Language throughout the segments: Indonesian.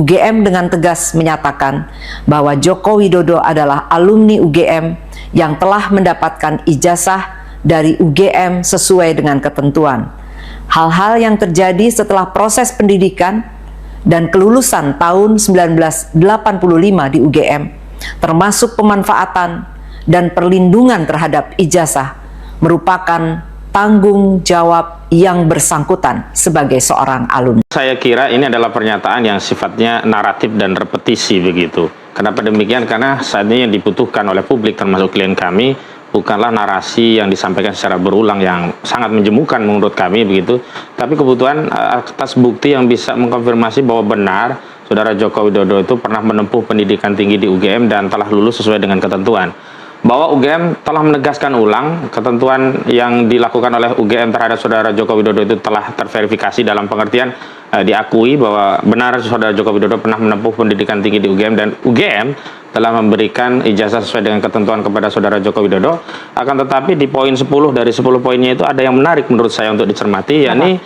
UGM dengan tegas menyatakan bahwa Joko Widodo adalah alumni UGM yang telah mendapatkan ijazah dari UGM sesuai dengan ketentuan. Hal-hal yang terjadi setelah proses pendidikan dan kelulusan tahun 1985 di UGM, termasuk pemanfaatan dan perlindungan terhadap ijazah, merupakan tanggung jawab yang bersangkutan sebagai seorang alumni. Saya kira ini adalah pernyataan yang sifatnya naratif dan repetisi begitu. Kenapa demikian? Karena saat ini yang dibutuhkan oleh publik termasuk klien kami bukanlah narasi yang disampaikan secara berulang yang sangat menjemukan menurut kami begitu, tapi kebutuhan atas bukti yang bisa mengkonfirmasi bahwa benar Saudara Joko Widodo itu pernah menempuh pendidikan tinggi di UGM dan telah lulus sesuai dengan ketentuan. Bahwa UGM telah menegaskan ulang ketentuan yang dilakukan oleh UGM terhadap Saudara Joko Widodo itu telah terverifikasi dalam pengertian diakui bahwa benar Saudara Joko Widodo pernah menempuh pendidikan tinggi di UGM dan UGM telah memberikan ijazah sesuai dengan ketentuan kepada Saudara Joko Widodo. Akan tetapi di poin 10 dari 10 poinnya itu ada yang menarik menurut saya untuk dicermati, yakni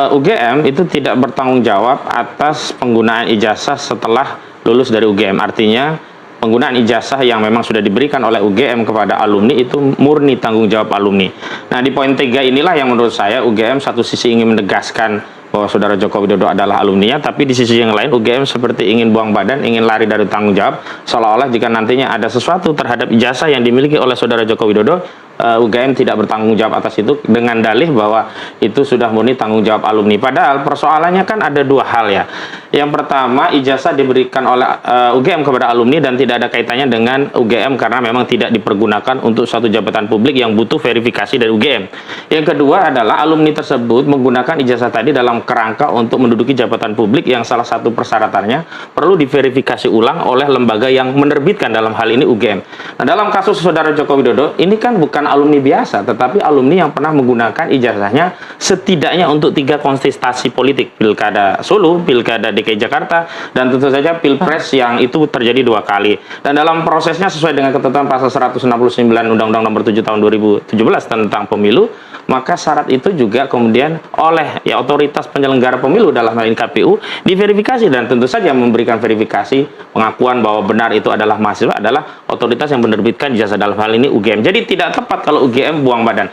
UGM itu tidak bertanggung jawab atas penggunaan ijazah setelah lulus dari UGM. Artinya penggunaan ijazah yang memang sudah diberikan oleh UGM kepada alumni itu murni tanggung jawab alumni. Nah, di poin 3 inilah yang menurut saya UGM satu sisi ingin menegaskan bahwa Saudara Joko Widodo adalah alumninya, tapi di sisi yang lain UGM seperti ingin buang badan, ingin lari dari tanggung jawab, seolah-olah jika nantinya ada sesuatu terhadap ijazah yang dimiliki oleh Saudara Joko Widodo, UGM tidak bertanggung jawab atas itu dengan dalih bahwa itu sudah murni tanggung jawab alumni. Padahal persoalannya kan ada dua hal ya. Yang pertama, ijazah diberikan oleh UGM kepada alumni dan tidak ada kaitannya dengan UGM karena memang tidak dipergunakan untuk suatu jabatan publik yang butuh verifikasi dari UGM. Yang kedua adalah alumni tersebut menggunakan ijazah tadi dalam kerangka untuk menduduki jabatan publik yang salah satu persyaratannya perlu diverifikasi ulang oleh lembaga yang menerbitkan, dalam hal ini UGM. Nah, dalam kasus Saudara Joko Widodo, ini kan bukan alumni biasa, tetapi alumni yang pernah menggunakan ijazahnya setidaknya untuk 3 kontestasi politik, Pilkada Solo, Pilkada DKI Jakarta, dan tentu saja Pilpres yang itu terjadi 2 kali. Dan dalam prosesnya sesuai dengan ketentuan pasal 169 Undang-Undang Nomor 7 Tahun 2017 tentang pemilu, maka syarat itu juga kemudian oleh otoritas penyelenggara pemilu dalam hal ini KPU diverifikasi, dan tentu saja memberikan verifikasi pengakuan bahwa benar itu adalah mahasiswa adalah otoritas yang menerbitkan ijazah, dalam hal ini UGM. Jadi tidak tepat kalau UGM buang badan.